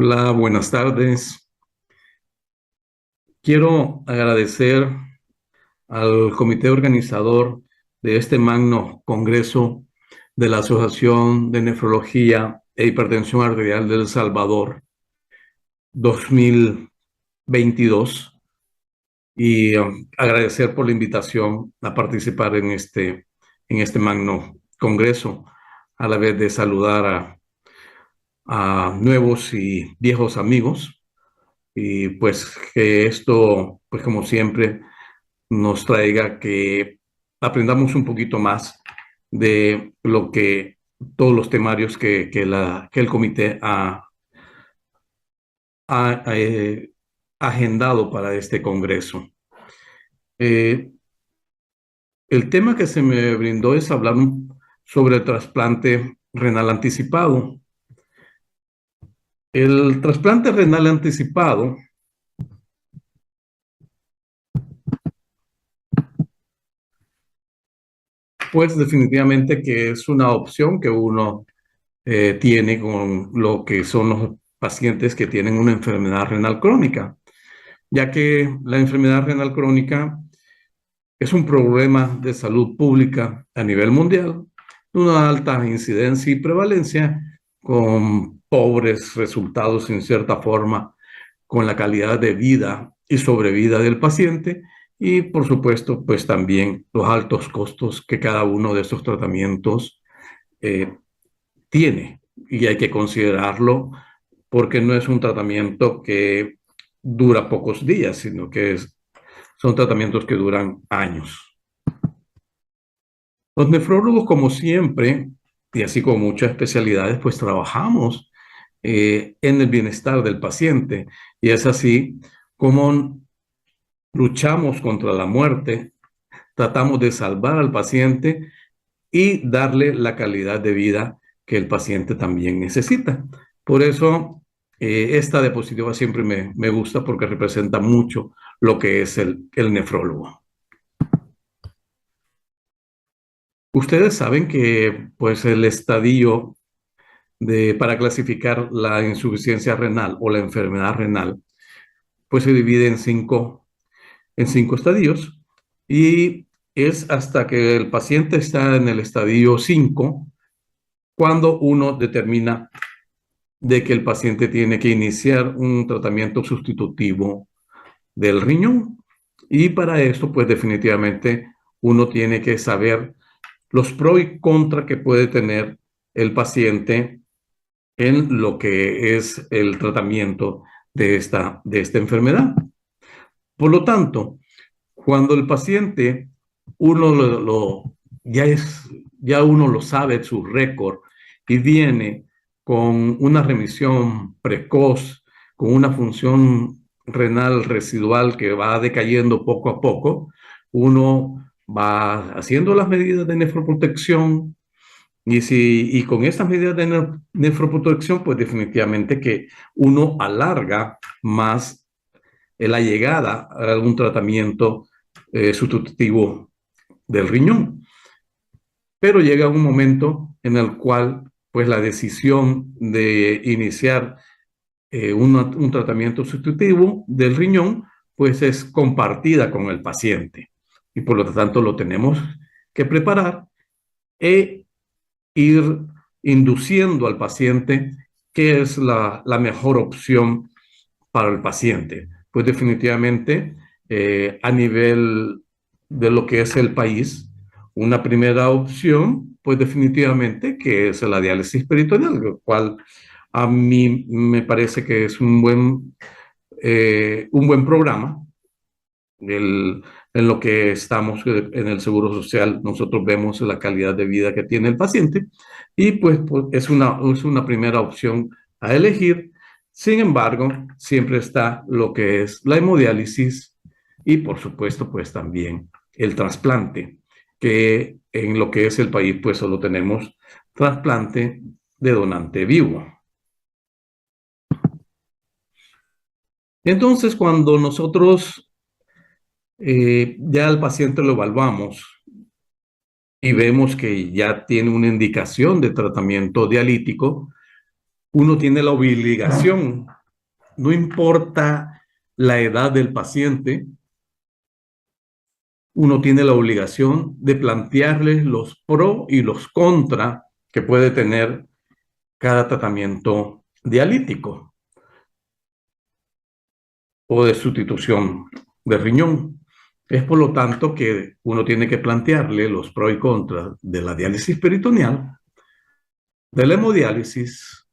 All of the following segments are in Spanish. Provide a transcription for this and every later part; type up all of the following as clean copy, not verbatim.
Hola, buenas tardes. Quiero agradecer al comité organizador de este magno congreso de la Asociación de Nefrología e Hipertensión Arterial de El Salvador 2022 y agradecer por la invitación a participar en este magno congreso, a la vez de saludar a nuevos y viejos amigos. Y pues que esto, pues como siempre, nos traiga que aprendamos un poquito más de lo que todos los temarios que el comité ha agendado para este congreso. Eh, el tema que se me brindó es hablar sobre el trasplante renal anticipado. El trasplante renal anticipado, pues definitivamente que es una opción que uno tiene con lo que son los pacientes que tienen una enfermedad renal crónica, ya que la enfermedad renal crónica es un problema de salud pública a nivel mundial, de una alta incidencia y prevalencia, con pobres resultados en cierta forma, con la calidad de vida y sobrevida del paciente y, por supuesto, pues también los altos costos que cada uno de estos tratamientos eh, tiene, y hay que considerarlo porque no es un tratamiento que dura pocos días, sino que son tratamientos que duran años. Los nefrólogos, como siempre, y así como muchas especialidades, pues trabajamos en el bienestar del paciente, y es así como luchamos contra la muerte, tratamos de salvar al paciente y darle la calidad de vida que el paciente también necesita. Por eso, esta diapositiva siempre me gusta porque representa mucho lo que es el nefrólogo. Ustedes saben que pues el estadio para clasificar la insuficiencia renal o la enfermedad renal pues se divide en cinco estadios, y es hasta que el paciente está en el estadio 5 cuando uno determina de que el paciente tiene que iniciar un tratamiento sustitutivo del riñón. Y para esto, pues definitivamente uno tiene que saber los pros y contras que puede tener el paciente en lo que es el tratamiento de esta enfermedad. Por lo tanto, cuando el paciente, uno ya uno lo sabe, su récord, y viene con una remisión precoz, con una función renal residual que va decayendo poco a poco, uno va haciendo las medidas de nefroprotección, y con estas medidas de nefroprotección, pues definitivamente que uno alarga más la llegada a algún tratamiento sustitutivo del riñón. Pero llega un momento en el cual pues la decisión de iniciar un tratamiento sustitutivo del riñón pues es compartida con el paciente, y por lo tanto lo tenemos que preparar e ir induciendo al paciente qué es la mejor opción para el paciente. Pues definitivamente, a nivel de lo que es el país, una primera opción, pues definitivamente que es la diálisis peritoneal, lo cual a mí me parece que es un buen programa. El, en lo que estamos en el Seguro Social, nosotros vemos la calidad de vida que tiene el paciente, y pues es una primera opción a elegir. Sin embargo, siempre está lo que es la hemodiálisis y, por supuesto, pues también el trasplante, que en lo que es el país, pues solo tenemos trasplante de donante vivo. Entonces, cuando nosotros ya al paciente lo evaluamos y vemos que ya tiene una indicación de tratamiento dialítico, uno tiene la obligación, no importa la edad del paciente, uno tiene la obligación de plantearles los pros y los contras que puede tener cada tratamiento dialítico o de sustitución de riñón. Es por lo tanto que uno tiene que plantearle los pros y contras de la diálisis peritoneal, de la hemodiálisis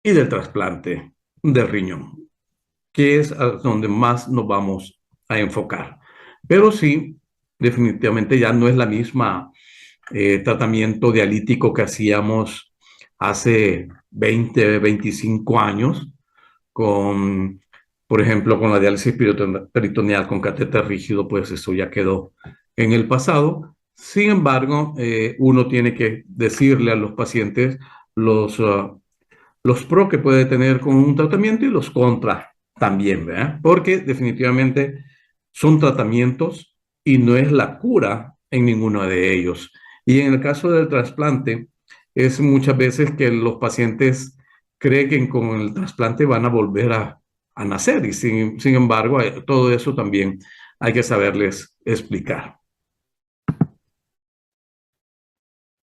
y del trasplante de riñón, que es a donde más nos vamos a enfocar. Pero sí, definitivamente ya no es la misma tratamiento dialítico que hacíamos hace 20, 25 años con, por ejemplo, con la diálisis peritoneal con catéter rígido, pues eso ya quedó en el pasado. Sin embargo, uno tiene que decirle a los pacientes los pros que puede tener con un tratamiento y los contras también, ¿verdad? Porque definitivamente son tratamientos y no es la cura en ninguno de ellos. Y en el caso del trasplante, es muchas veces que los pacientes creen que con el trasplante van a volver a nacer y sin embargo, todo eso también hay que saberles explicar.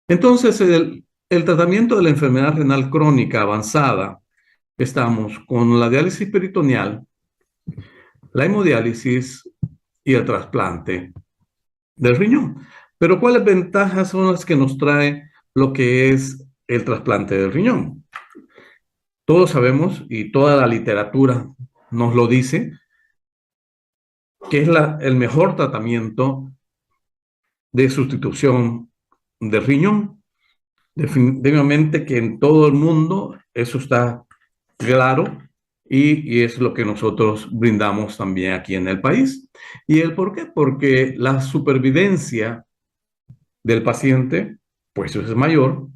Entonces, el tratamiento de la enfermedad renal crónica avanzada, estamos con la diálisis peritoneal, la hemodiálisis y el trasplante del riñón. Pero ¿cuáles ventajas son las que nos trae lo que es el trasplante del riñón? Todos sabemos y toda la literatura nos lo dice, que es el mejor tratamiento de sustitución de riñón. Definitivamente que en todo el mundo eso está claro y es lo que nosotros brindamos también aquí en el país. ¿Y el por qué? Porque la supervivencia del paciente, pues es mayor,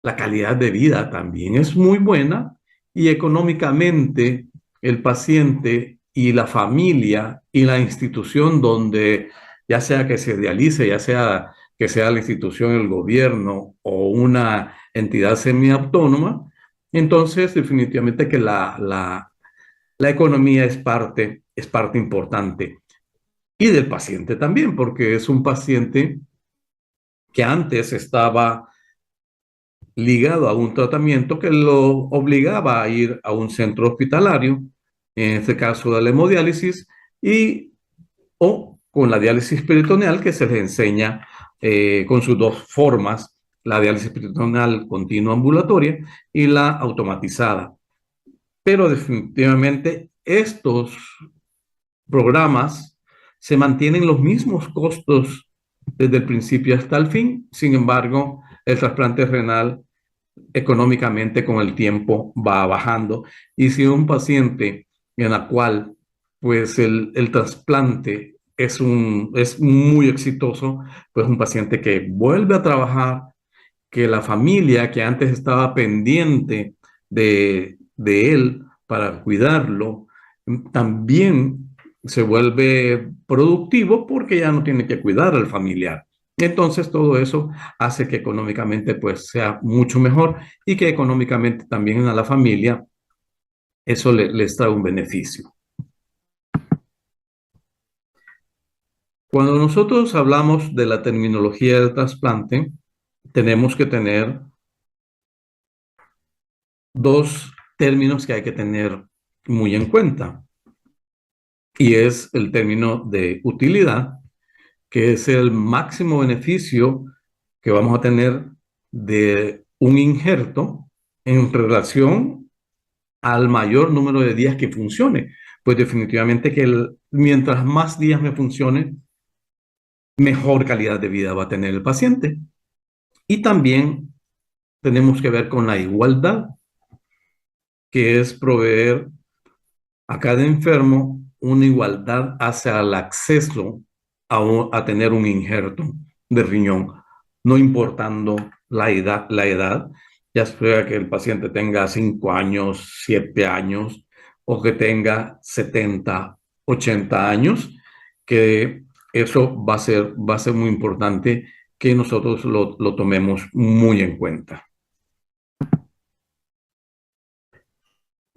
la calidad de vida también es muy buena y económicamente el paciente y la familia y la institución donde ya sea que se realice, ya sea que sea la institución, el gobierno o una entidad semiautónoma, entonces definitivamente que la economía es parte importante. Y del paciente también, porque es un paciente que antes estaba ligado a un tratamiento que lo obligaba a ir a un centro hospitalario, en este caso de la hemodiálisis, y o con la diálisis peritoneal que se les enseña con sus dos formas, la diálisis peritoneal continua ambulatoria y la automatizada. Pero definitivamente estos programas se mantienen los mismos costos desde el principio hasta el fin. Sin embargo, el trasplante renal económicamente con el tiempo va bajando. Y si un paciente en la cual pues el trasplante es muy exitoso, pues un paciente que vuelve a trabajar, que la familia que antes estaba pendiente de él para cuidarlo, también se vuelve productivo porque ya no tiene que cuidar al familiar. Entonces todo eso hace que económicamente pues sea mucho mejor y que económicamente también a la familia eso les trae un beneficio. Cuando nosotros hablamos de la terminología del trasplante, tenemos que tener dos términos que hay que tener muy en cuenta. Y es el término de utilidad, que es el máximo beneficio que vamos a tener de un injerto en relación al mayor número de días que funcione. Pues definitivamente que mientras más días me funcione, mejor calidad de vida va a tener el paciente. Y también tenemos que ver con la igualdad, que es proveer a cada enfermo una igualdad hacia el acceso a tener un injerto de riñón, no importando la edad, ya sea que el paciente tenga 5 años, 7 años o que tenga 70, 80 años, que eso va a ser muy importante que nosotros lo tomemos muy en cuenta.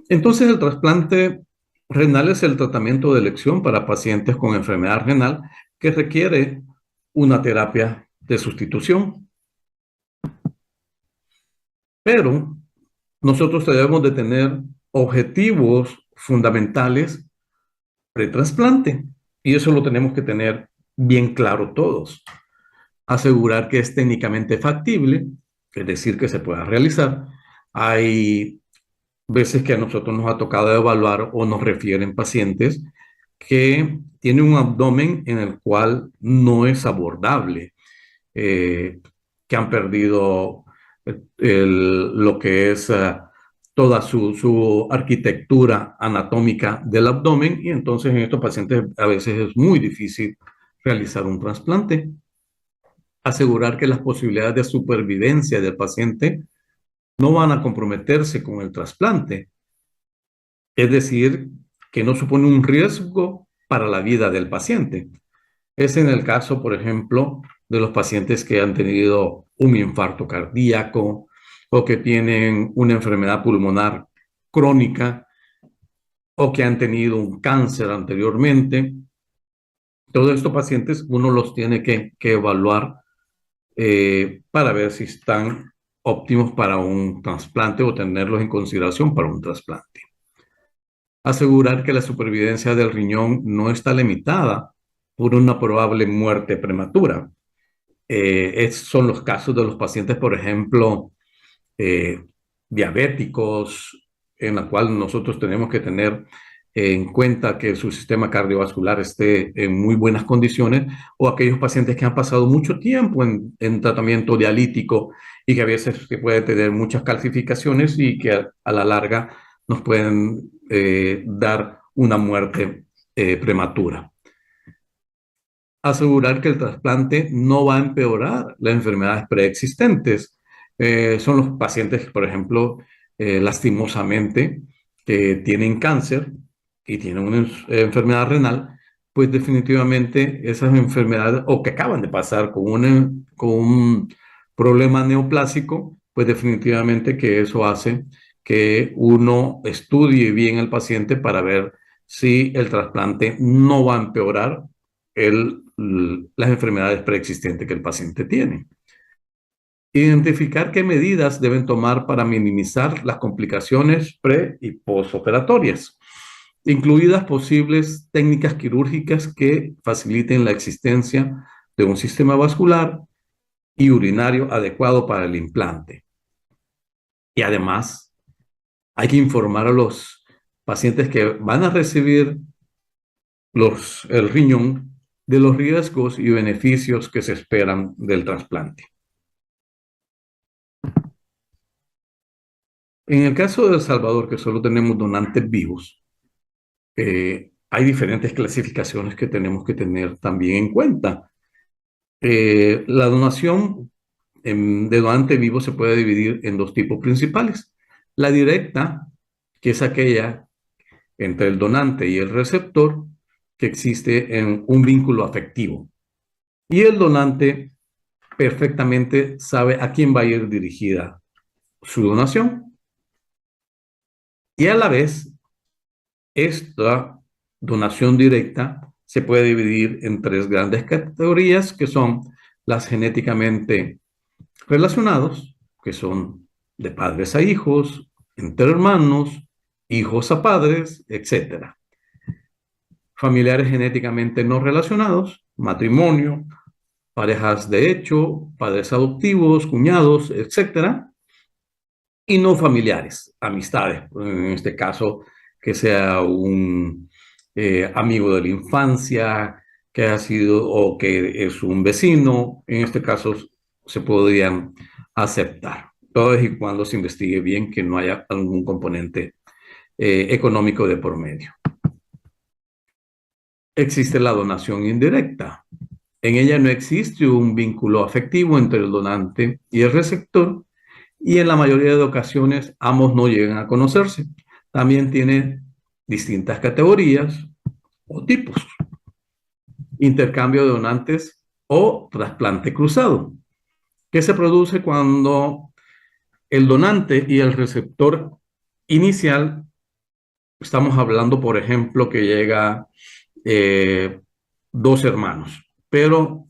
Entonces, el trasplante renal es el tratamiento de elección para pacientes con enfermedad renal que requiere una terapia de sustitución. Pero nosotros debemos de tener objetivos fundamentales pre-trasplante y eso lo tenemos que tener bien claro todos. Asegurar que es técnicamente factible, es decir, que se pueda realizar. Hay veces que a nosotros nos ha tocado evaluar o nos refieren pacientes que tienen un abdomen en el cual no es abordable, eh, que han perdido lo que es toda su arquitectura anatómica del abdomen y entonces en estos pacientes a veces es muy difícil realizar un trasplante. Asegurar que las posibilidades de supervivencia del paciente no van a comprometerse con el trasplante. Es decir, que no supone un riesgo para la vida del paciente. Es en el caso, por ejemplo, de los pacientes que han tenido un infarto cardíaco o que tienen una enfermedad pulmonar crónica o que han tenido un cáncer anteriormente. Todos estos pacientes uno los tiene que evaluar para ver si están óptimos para un trasplante o tenerlos en consideración para un trasplante. Asegurar que la supervivencia del riñón no está limitada por una probable muerte prematura. Son los casos de los pacientes, por ejemplo, eh, diabéticos, en la cual nosotros tenemos que tener en cuenta que su sistema cardiovascular esté en muy buenas condiciones, o aquellos pacientes que han pasado mucho tiempo en tratamiento dialítico y que a veces que puede tener muchas calcificaciones y que a la larga nos pueden dar una muerte prematura. Asegurar que el trasplante no va a empeorar las enfermedades preexistentes. Son los pacientes, por ejemplo, lastimosamente, que tienen cáncer y tienen una enfermedad renal, pues definitivamente esas enfermedades, o que acaban de pasar con un problema neoplásico, pues definitivamente que eso hace que uno estudie bien al paciente para ver si el trasplante no va a empeorar las enfermedades preexistentes que el paciente tiene. Identificar qué medidas deben tomar para minimizar las complicaciones pre y postoperatorias, incluidas posibles técnicas quirúrgicas que faciliten la existencia de un sistema vascular y urinario adecuado para el implante. Y además, hay que informar a los pacientes que van a recibir el riñón de los riesgos y beneficios que se esperan del trasplante. En el caso de El Salvador, que solo tenemos donantes vivos, hay diferentes clasificaciones que tenemos que tener también en cuenta. La donación de donante vivo se puede dividir en dos tipos principales. La directa, que es aquella entre el donante y el receptor, que existe en un vínculo afectivo. Y el donante perfectamente sabe a quién va a ir dirigida su donación. Y a la vez, esta donación directa se puede dividir en tres grandes categorías, que son las genéticamente relacionados, que son de padres a hijos, entre hermanos, hijos a padres, etc. Familiares genéticamente no relacionados, matrimonio, parejas de hecho, padres adoptivos, cuñados, etcétera, y no familiares, amistades, en este caso, que sea un amigo de la infancia, que ha sido o que es un vecino, en este caso se podrían aceptar, todo y cuando se investigue bien que no haya algún componente económico de por medio. Existe la donación indirecta. En ella no existe un vínculo afectivo entre el donante y el receptor, y en la mayoría de ocasiones ambos no llegan a conocerse. También tiene distintas categorías o tipos. Intercambio de donantes o trasplante cruzado, que se produce cuando el donante y el receptor inicial estamos hablando, por ejemplo, que llega eh, dos hermanos, pero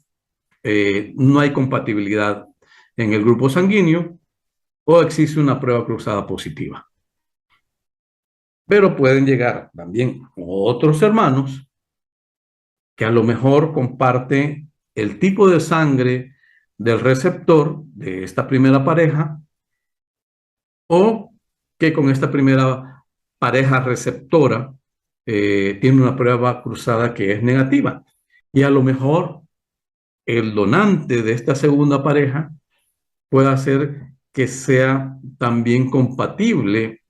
no hay compatibilidad en el grupo sanguíneo o existe una prueba cruzada positiva. Pero pueden llegar también otros hermanos que a lo mejor comparten el tipo de sangre del receptor de esta primera pareja o que con esta primera pareja receptora tiene una prueba cruzada que es negativa. Y a lo mejor el donante de esta segunda pareja puede hacer que sea también compatible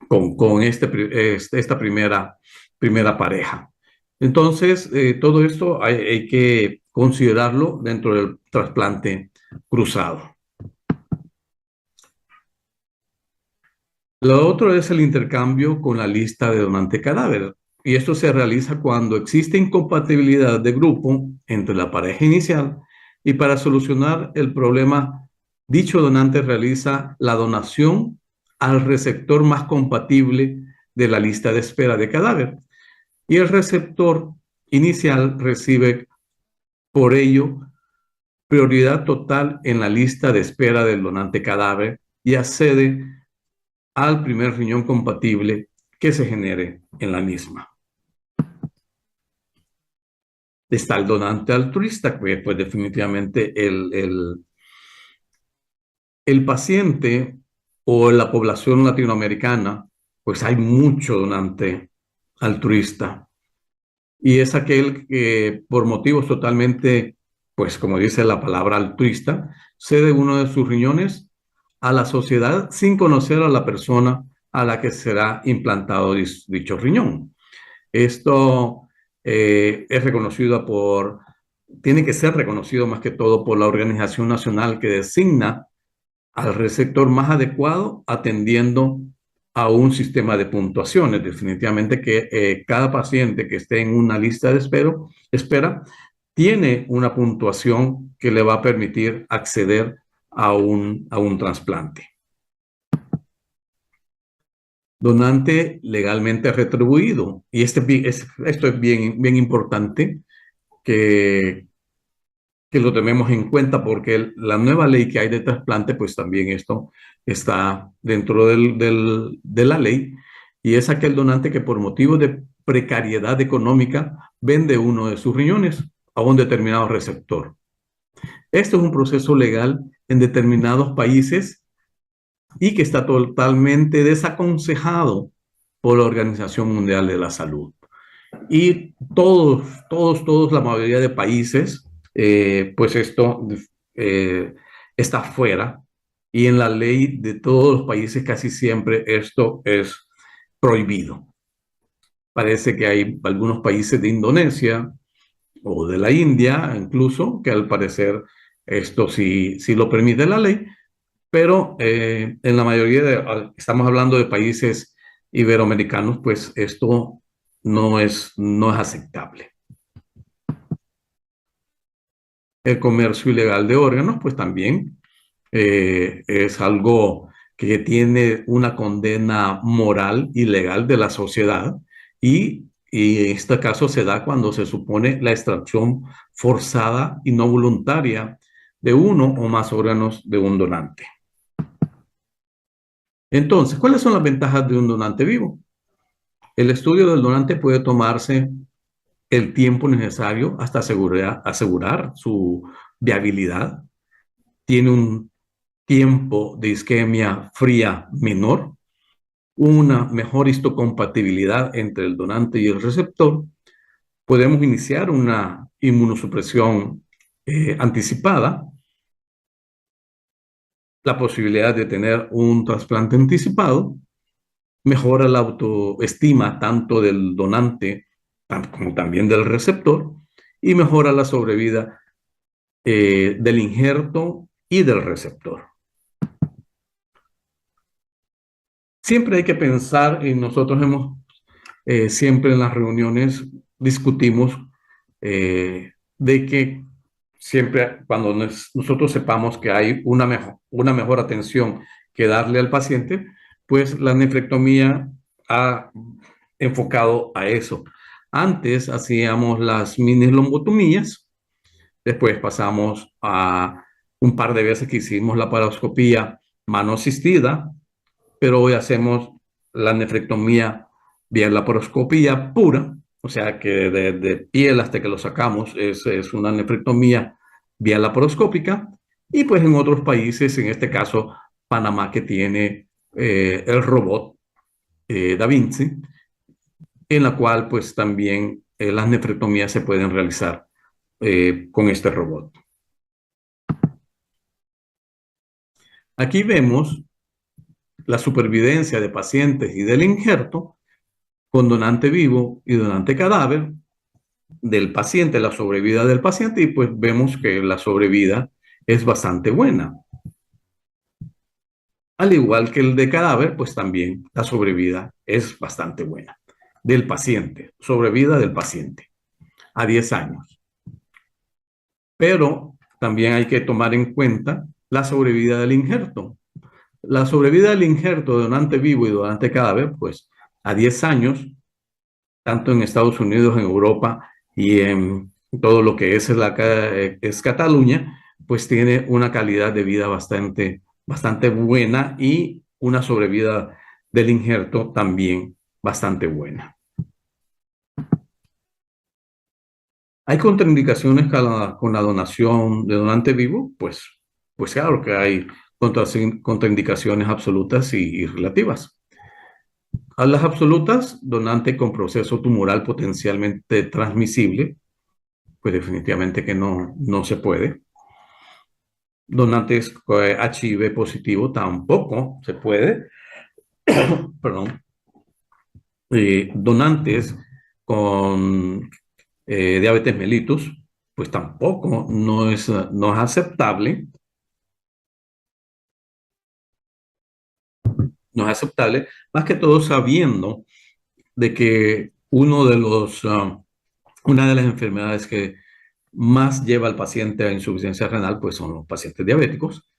con esta primera pareja. Entonces, todo esto hay que considerarlo dentro del trasplante cruzado. Lo otro es el intercambio con la lista de donante cadáver. Y esto se realiza cuando existe incompatibilidad de grupo entre la pareja inicial y para solucionar el problema, dicho donante realiza la donación al receptor más compatible de la lista de espera de cadáver. Y el receptor inicial recibe por ello prioridad total en la lista de espera del donante cadáver y accede al primer riñón compatible que se genere en la misma. Está el donante altruista, que pues definitivamente el paciente o la población latinoamericana, pues hay mucho donante altruista. Y es aquel que por motivos totalmente, pues como dice la palabra altruista, cede uno de sus riñones a la sociedad sin conocer a la persona a la que será implantado dicho riñón. Esto es reconocido tiene que ser reconocido más que todo por la organización nacional que designa al receptor más adecuado atendiendo a un sistema de puntuaciones. Definitivamente que cada paciente que esté en una lista de espera tiene una puntuación que le va a permitir acceder a un trasplante. Donante legalmente retribuido. Y esto es bien importante que, que lo tenemos en cuenta porque la nueva ley que hay de trasplante, pues también esto está dentro de la ley y es aquel donante que por motivo de precariedad económica vende uno de sus riñones a un determinado receptor. Esto es un proceso legal en determinados países y que está totalmente desaconsejado por la Organización Mundial de la Salud. Y todos, la mayoría de países, pues esto está fuera y en la ley de todos los países casi siempre esto es prohibido. Parece que hay algunos países de Indonesia o de la India incluso que al parecer esto sí lo permite la ley, pero en la mayoría estamos hablando de países iberoamericanos, pues esto no es aceptable. El comercio ilegal de órganos, pues también es algo que tiene una condena moral y legal de la sociedad y en este caso se da cuando se supone la extracción forzada y no voluntaria de uno o más órganos de un donante. Entonces, ¿cuáles son las ventajas de un donante vivo? El estudio del donante puede tomarse el tiempo necesario hasta asegurar su viabilidad. Tiene un tiempo de isquemia fría menor, una mejor histocompatibilidad entre el donante y el receptor. Podemos iniciar una inmunosupresión anticipada, la posibilidad de tener un trasplante anticipado, mejora la autoestima tanto del donante como también del receptor y mejora la sobrevida del injerto y del receptor. Siempre hay que pensar, y nosotros siempre en las reuniones discutimos de que siempre cuando nosotros sepamos que hay una mejor atención que darle al paciente, pues la nefrectomía ha enfocado a eso. Antes hacíamos las mini lombotomías, después pasamos a un par de veces que hicimos la paroscopía mano asistida, pero hoy hacemos la nefrectomía vía laparoscopía pura, o sea que de piel hasta que lo sacamos es una nefrectomía vía laparoscópica, y pues en otros países, en este caso Panamá, que tiene el robot Da Vinci, en la cual pues también las nefrectomías se pueden realizar con este robot. Aquí vemos la supervivencia de pacientes y del injerto con donante vivo y donante cadáver del paciente, la sobrevida del paciente, y pues vemos que la sobrevida es bastante buena. Al igual que el de cadáver, pues también la sobrevida es bastante buena del paciente, sobrevida del paciente a 10 años. Pero también hay que tomar en cuenta la sobrevida del injerto. La sobrevida del injerto de donante vivo y donante cadáver, pues a 10 años, tanto en Estados Unidos, en Europa y en todo lo que es Cataluña, pues tiene una calidad de vida bastante buena y una sobrevida del injerto también bastante buena. ¿Hay contraindicaciones con la donación de donante vivo? Pues claro que hay contraindicaciones absolutas y relativas. A las absolutas, donante con proceso tumoral potencialmente transmisible, pues definitivamente que no se puede. Donantes HIV positivo tampoco se puede. Perdón. Donantes con diabetes mellitus, pues tampoco no es aceptable. No es aceptable, más que todo sabiendo de que una de las enfermedades que más lleva al paciente a insuficiencia renal, pues son los pacientes diabéticos,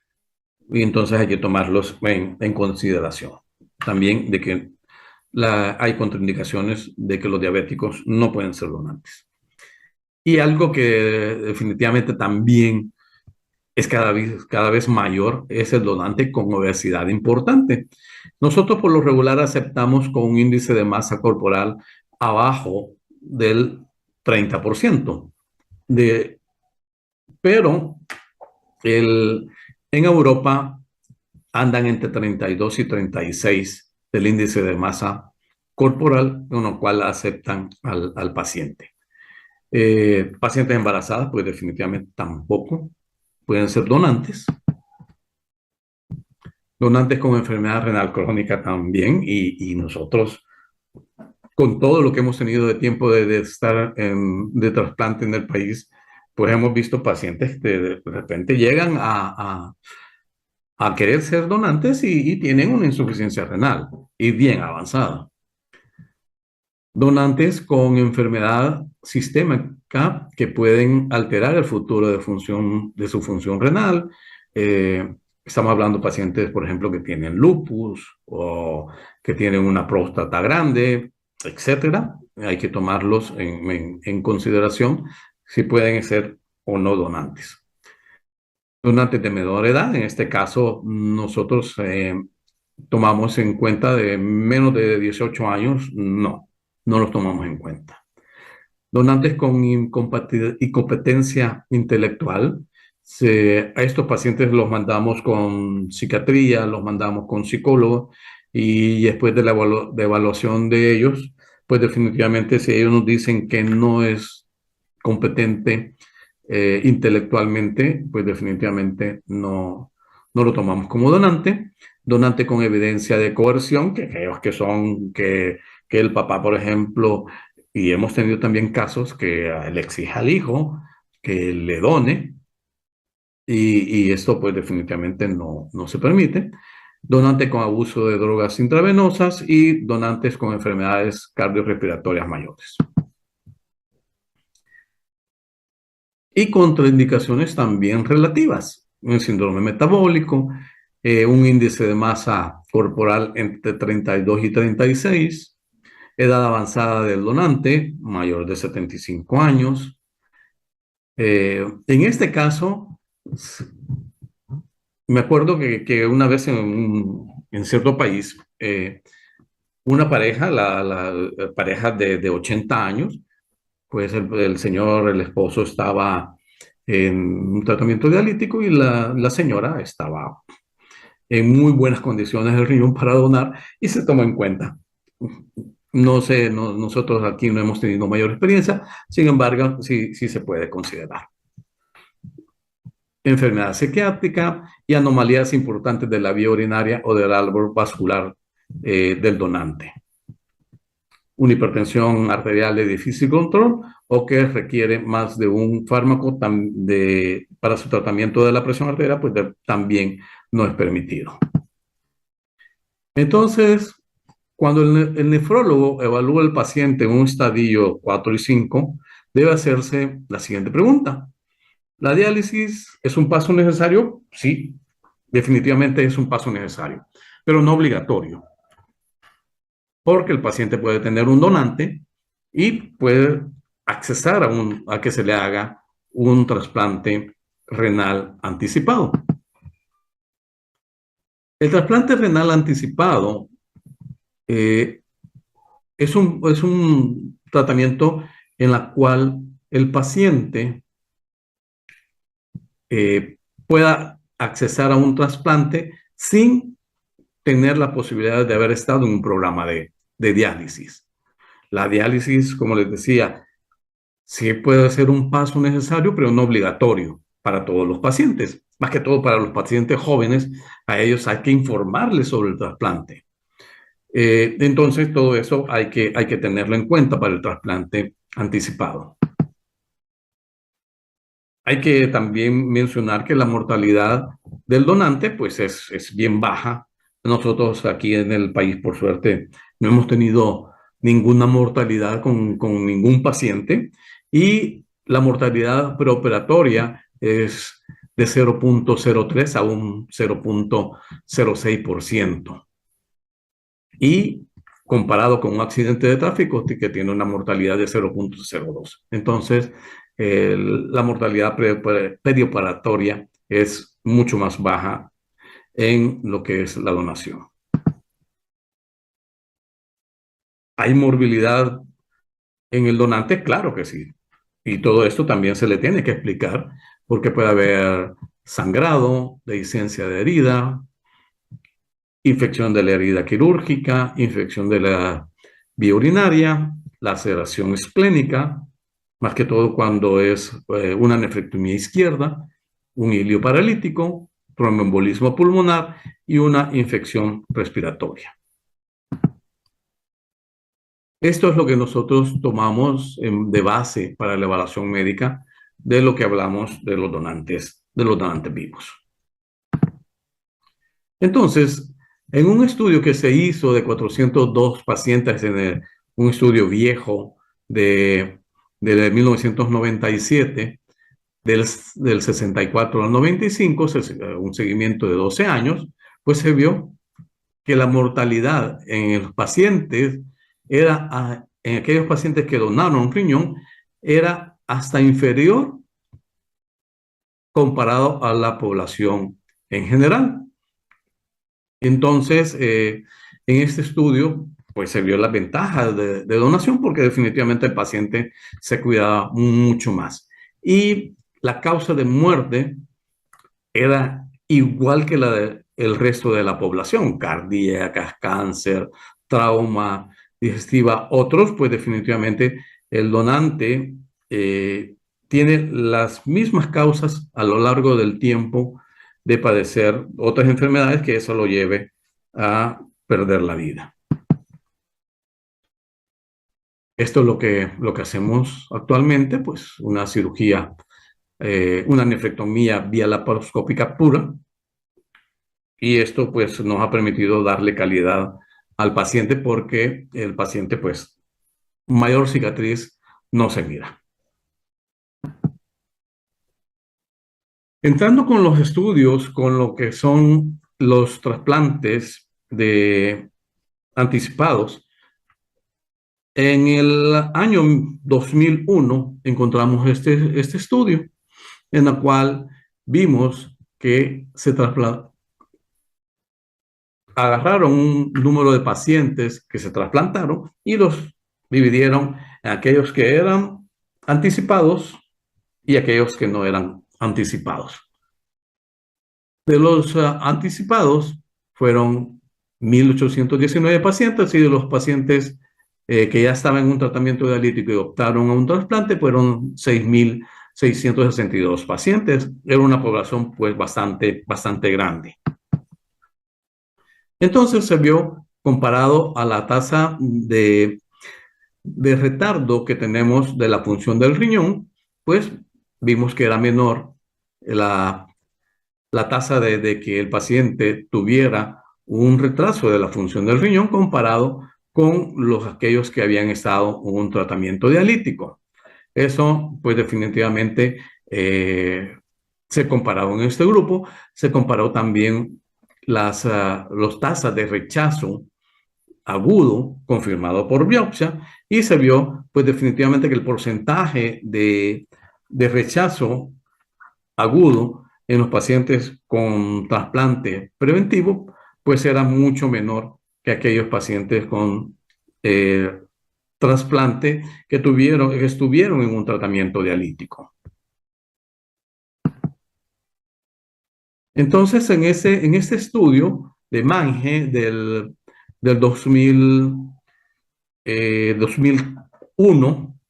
y entonces hay que tomarlos en consideración. También de que hay contraindicaciones de que los diabéticos no pueden ser donantes. Y algo que definitivamente también es cada vez mayor es el donante con obesidad importante. Nosotros por lo regular aceptamos con un índice de masa corporal abajo del 30%. Pero en Europa andan entre 32 y 36 del índice de masa corporal, con lo cual aceptan al paciente. Pacientes embarazadas, pues definitivamente tampoco pueden ser donantes. Donantes con enfermedad renal crónica también, y nosotros, con todo lo que hemos tenido de tiempo de estar de trasplante en el país, pues hemos visto pacientes que de repente llegan a querer ser donantes y tienen una insuficiencia renal y bien avanzada. Donantes con enfermedad sistémica que pueden alterar el futuro de su función renal. Estamos hablando de pacientes, por ejemplo, que tienen lupus o que tienen una próstata grande, etcétera. Hay que tomarlos en consideración si pueden ser o no donantes. Donantes de menor edad, en este caso, nosotros tomamos en cuenta de menos de 18 años, no los tomamos en cuenta. Donantes con incompetencia intelectual, a estos pacientes los mandamos con psiquiatría, los mandamos con psicólogo, y después de la evaluación de ellos, pues definitivamente si ellos nos dicen que no es competente intelectualmente, pues definitivamente no lo tomamos como donante. Donante con evidencia de coerción, que aquellos que son que el papá, por ejemplo, y hemos tenido también casos que le exige al hijo que le done, y esto pues definitivamente no se permite. Donante con abuso de drogas intravenosas y donantes con enfermedades cardiorrespiratorias mayores. Y contraindicaciones también relativas, un síndrome metabólico, un índice de masa corporal entre 32 y 36, edad avanzada del donante, mayor de 75 años. En este caso, me acuerdo que una vez en cierto país, una pareja, la pareja de 80 años, pues el señor, el esposo estaba en un tratamiento dialítico y la señora estaba en muy buenas condiciones del riñón para donar y se tomó en cuenta. No sé, nosotros aquí no hemos tenido mayor experiencia, sin embargo, sí, sí se puede considerar. Enfermedad psiquiátrica y anomalías importantes de la vía urinaria o del árbol vascular del donante. Una hipertensión arterial de difícil control o que requiere más de un fármaco para su tratamiento de la presión arterial, pues también no es permitido. Entonces, cuando el nefrólogo evalúa al paciente en un estadio 4 y 5, debe hacerse la siguiente pregunta. ¿La diálisis es un paso necesario? Sí, definitivamente es un paso necesario, pero no obligatorio, porque el paciente puede tener un donante y puede accesar a que se le haga un trasplante renal anticipado. El trasplante renal anticipado eh, es un tratamiento en la cual el paciente pueda accesar a un trasplante sin tener la posibilidad de haber estado en un programa de diálisis. La diálisis, como les decía, sí puede ser un paso necesario, pero no obligatorio para todos los pacientes. Más que todo para los pacientes jóvenes, a ellos hay que informarles sobre el trasplante. Entonces, todo eso hay que tenerlo en cuenta para el trasplante anticipado. Hay que también mencionar que la mortalidad del donante pues es bien baja. Nosotros aquí en el país, por suerte, no hemos tenido ninguna mortalidad con ningún paciente y la mortalidad preoperatoria es de 0.03 a un 0.06%. Y comparado con un accidente de tráfico que tiene una mortalidad de 0.02. Entonces, la mortalidad perioperatoria es mucho más baja en lo que es la donación. ¿Hay morbilidad en el donante? Claro que sí. Y todo esto también se le tiene que explicar porque puede haber sangrado, dehiscencia de herida, infección de la herida quirúrgica, infección de la vía urinaria, laceración esplénica, más que todo cuando es una nefrectomía izquierda, un ilio paralítico, tromboembolismo pulmonar y una infección respiratoria. Esto es lo que nosotros tomamos de base para la evaluación médica de lo que hablamos de los donantes vivos. Entonces, en un estudio que se hizo de 402 pacientes un estudio viejo de 1997, del 64 al 95, un seguimiento de 12 años, pues se vio que la mortalidad en los pacientes en aquellos pacientes que donaron un riñón, era hasta inferior comparado a la población en general. Entonces, en este estudio, pues se vio las ventajas de donación porque definitivamente el paciente se cuidaba mucho más. Y la causa de muerte era igual que la del resto de la población, cardíacas, cáncer, trauma digestiva. Otros, pues definitivamente el donante tiene las mismas causas a lo largo del tiempo de padecer otras enfermedades que eso lo lleve a perder la vida. Esto es lo que hacemos actualmente, pues una cirugía, una nefrectomía vía laparoscópica pura, y esto pues nos ha permitido darle calidad al paciente porque el paciente pues mayor cicatriz no se mira. Entrando con los estudios, con lo que son los trasplantes de anticipados. En el año 2001 encontramos este estudio en el cual vimos que agarraron un número de pacientes que se trasplantaron y los dividieron en aquellos que eran anticipados y aquellos que no eran anticipados. De los anticipados fueron 1.819 pacientes, y de los pacientes que ya estaban en un tratamiento dialítico y optaron a un trasplante fueron 6.662 pacientes. Era una población pues bastante grande. Entonces se vio, comparado a la tasa de retardo que tenemos de la función del riñón, pues vimos que era menor la tasa de que el paciente tuviera un retraso de la función del riñón comparado con aquellos que habían estado en un tratamiento dialítico. Eso, pues definitivamente se comparó en este grupo. Se comparó también las tasas de rechazo agudo confirmado por biopsia, y se vio pues definitivamente que el porcentaje de rechazo agudo en los pacientes con trasplante preventivo pues era mucho menor que aquellos pacientes con trasplante que estuvieron en un tratamiento dialítico. Entonces, en este estudio de Mange del 2001,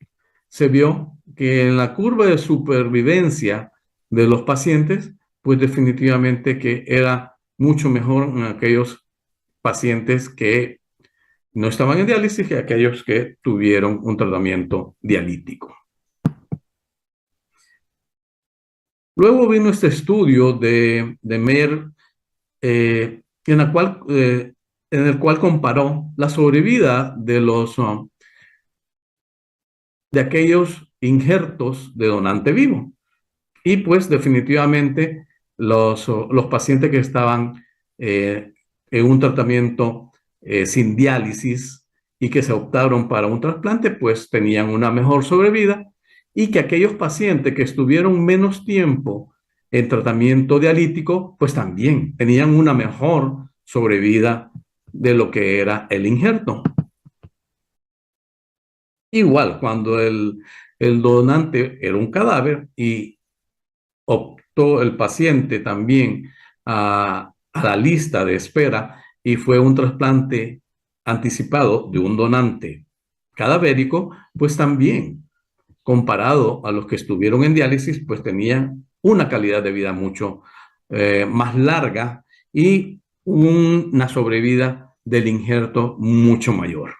se vio que en la curva de supervivencia de los pacientes, pues definitivamente que era mucho mejor en aquellos pacientes que no estaban en diálisis que aquellos que tuvieron un tratamiento dialítico. Luego vino este estudio de Meyer, en el cual comparó la sobrevida de aquellos injertos de donante vivo. Y pues definitivamente los pacientes que estaban en un tratamiento sin diálisis y que se optaron para un trasplante, pues tenían una mejor sobrevida, y que aquellos pacientes que estuvieron menos tiempo en tratamiento dialítico, pues también tenían una mejor sobrevida de lo que era el injerto. Igual, cuando el donante era un cadáver y optó el paciente también a la lista de espera y fue un trasplante anticipado de un donante cadavérico, pues también, comparado a los que estuvieron en diálisis, pues tenían una calidad de vida mucho más larga y una sobrevida del injerto mucho mayor.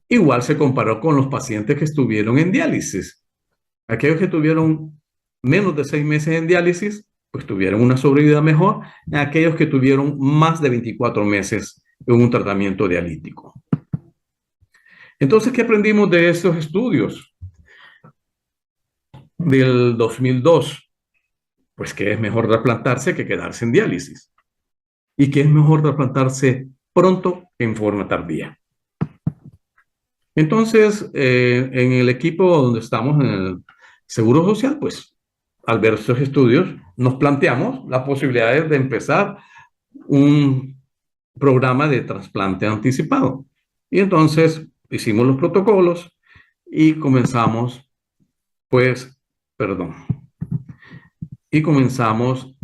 Igual se comparó con los pacientes que estuvieron en diálisis. Aquellos que tuvieron menos de 6 meses en diálisis, pues tuvieron una sobrevida mejor que aquellos que tuvieron más de 24 meses en un tratamiento dialítico. Entonces, ¿qué aprendimos de estos estudios del 2002? Pues que es mejor trasplantarse que quedarse en diálisis, y que es mejor trasplantarse pronto que en forma tardía. Entonces, en el equipo donde estamos, en el Seguro Social, pues al ver estos estudios, nos planteamos la posibilidad de empezar un programa de trasplante anticipado. Y entonces hicimos los protocolos y comenzamos,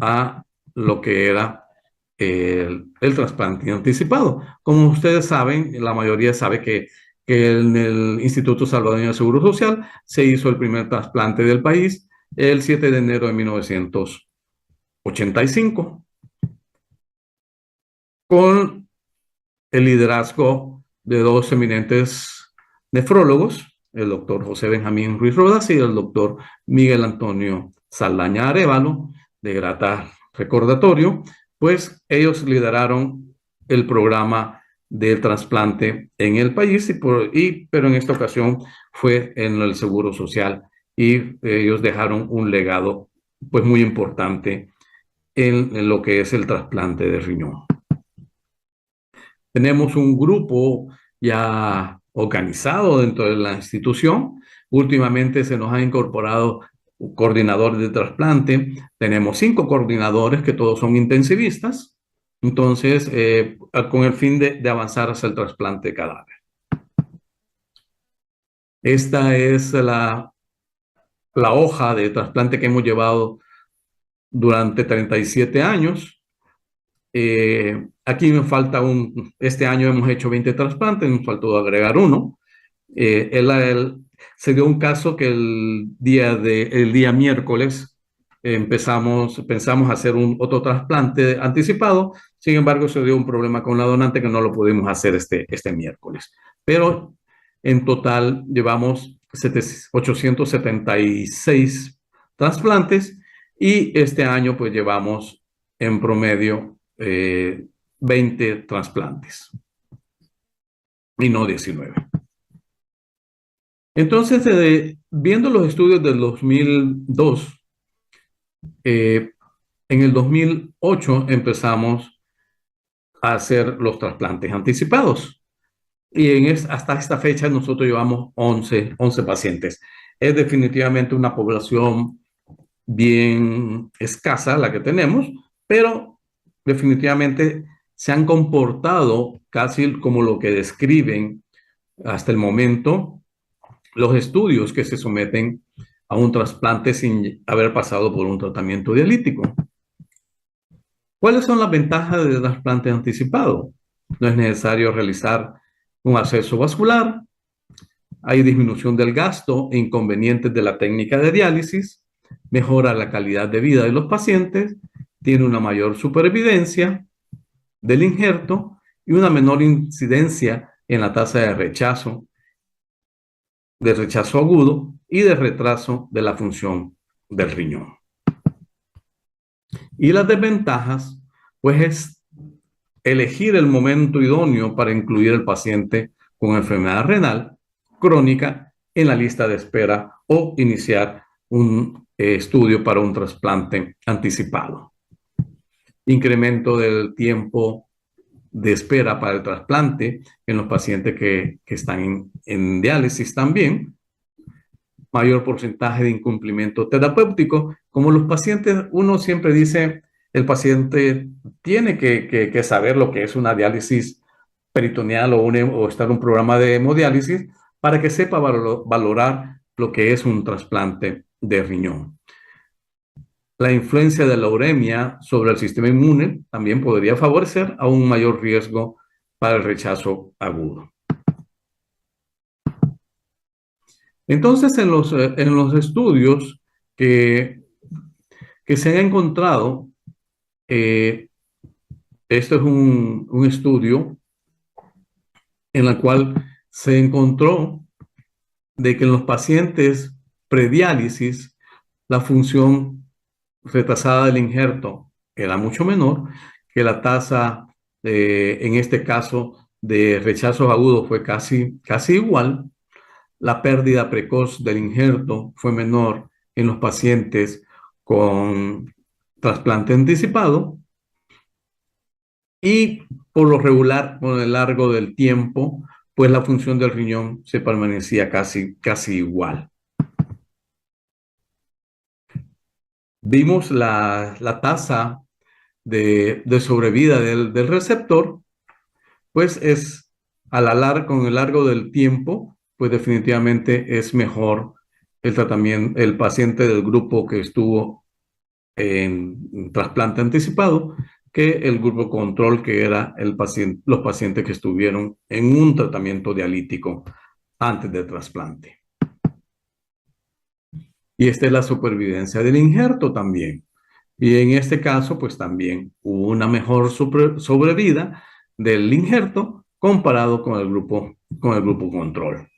a lo que era el trasplante anticipado. Como ustedes saben, la mayoría sabe que en el Instituto Salvadoreño de Seguro Social se hizo el primer trasplante del país el 7 de enero de 1985, con el liderazgo de dos eminentes nefrólogos, el doctor José Benjamín Ruiz Rodas y el doctor Miguel Antonio Saldaña Arévalo, de grata recordatorio. Pues ellos lideraron el programa del trasplante en el país, pero en esta ocasión fue en el Seguro Social, y ellos dejaron un legado pues muy importante en lo que es el trasplante de riñón. Tenemos un grupo ya organizado dentro de la institución. Últimamente se nos han incorporado coordinadores de trasplante. Tenemos 5 coordinadores que todos son intensivistas. Entonces, con el fin de avanzar hacia el trasplante de cadáver. Esta es la hoja de trasplante que hemos llevado durante 37 años. Aquí me falta este año hemos hecho 20 trasplantes, nos faltó agregar uno. Se dio un caso que el día miércoles pensamos hacer otro trasplante anticipado. Sin embargo, se dio un problema con la donante que no lo pudimos hacer este miércoles. Pero en total llevamos 876 trasplantes y este año pues llevamos en promedio 20 trasplantes y no 19. Entonces, viendo los estudios del 2002, en el 2008 empezamos a hacer los trasplantes anticipados. Y hasta esta fecha nosotros llevamos 11 pacientes. Es definitivamente una población bien escasa la que tenemos, pero definitivamente se han comportado casi como lo que describen hasta el momento los estudios que se someten a un trasplante sin haber pasado por un tratamiento dialítico. ¿Cuáles son las ventajas del trasplante anticipado? No es necesario realizar un acceso vascular, hay disminución del gasto e inconvenientes de la técnica de diálisis, mejora la calidad de vida de los pacientes, tiene una mayor supervivencia del injerto y una menor incidencia en la tasa de rechazo agudo y de retraso de la función del riñón. Y las desventajas, pues es elegir el momento idóneo para incluir al paciente con enfermedad renal crónica en la lista de espera o iniciar un estudio para un trasplante anticipado. Incremento del tiempo de espera para el trasplante en los pacientes que están en diálisis también. Mayor porcentaje de incumplimiento terapéutico. Como los pacientes, uno siempre dice, el paciente tiene que saber lo que es una diálisis peritoneal o estar en un programa de hemodiálisis para que sepa valorar lo que es un trasplante de riñón. La influencia de la uremia sobre el sistema inmune también podría favorecer a un mayor riesgo para el rechazo agudo. Entonces, en los estudios que se han encontrado, esto es un estudio en el cual se encontró de que en los pacientes prediálisis la función retrasada del injerto era mucho menor, que la tasa, en este caso, de rechazos agudos fue casi igual. La pérdida precoz del injerto fue menor en los pacientes con trasplante anticipado y por lo regular, con el largo del tiempo, pues la función del riñón se permanecía casi igual. Vimos la tasa de sobrevida del receptor, pues es con el largo del tiempo, pues definitivamente es mejor el tratamiento, el paciente del grupo que estuvo en trasplante anticipado que el grupo control, que era los pacientes que estuvieron en un tratamiento dialítico antes del trasplante. Y esta es la supervivencia del injerto también. Y en este caso, pues también hubo una mejor sobrevida del injerto comparado con el grupo control.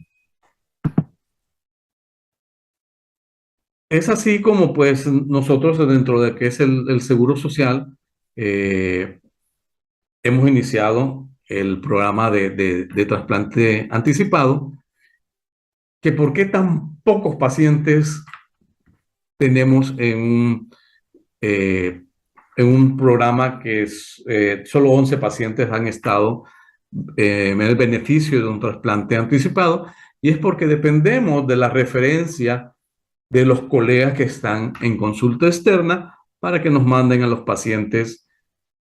Es así como pues nosotros dentro de que es el Seguro Social hemos iniciado el programa de trasplante anticipado, que por qué tan pocos pacientes tenemos en en un programa que es, solo 11 pacientes han estado en el beneficio de un trasplante anticipado, y es porque dependemos de la referencia de los colegas que están en consulta externa para que nos manden a los pacientes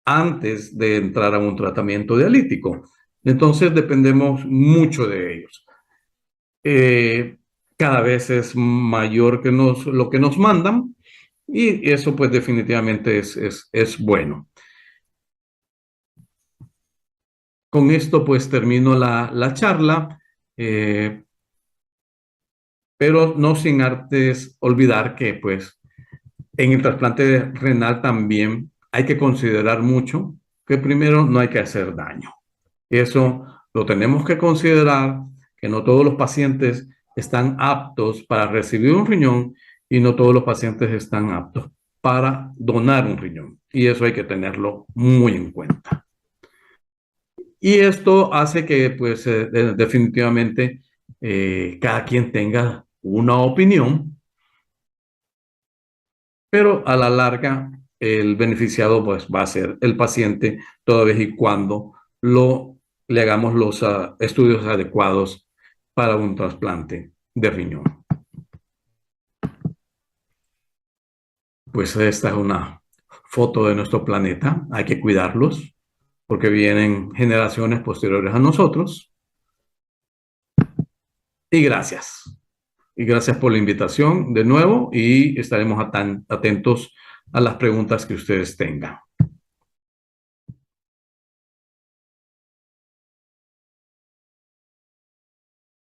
antes de entrar a un tratamiento dialítico. Entonces dependemos mucho de ellos. Eh, Cada vez es mayor que lo que nos mandan, y eso pues definitivamente es bueno. Con esto pues termino la charla, pero no sin antes olvidar que pues en el trasplante renal también hay que considerar mucho que primero no hay que hacer daño. Eso lo tenemos que considerar, que no todos los pacientes están aptos para recibir un riñón y no todos los pacientes están aptos para donar un riñón. Y eso hay que tenerlo muy en cuenta. Y esto hace que, pues, definitivamente cada quien tenga una opinión, pero a la larga el beneficiado, pues, va a ser el paciente, toda vez y cuando le hagamos los estudios adecuados para un trasplante de riñón. Pues esta es una foto de nuestro planeta. Hay que cuidarlos porque vienen generaciones posteriores a nosotros. Y gracias. Y gracias por la invitación de nuevo, y estaremos atentos a las preguntas que ustedes tengan.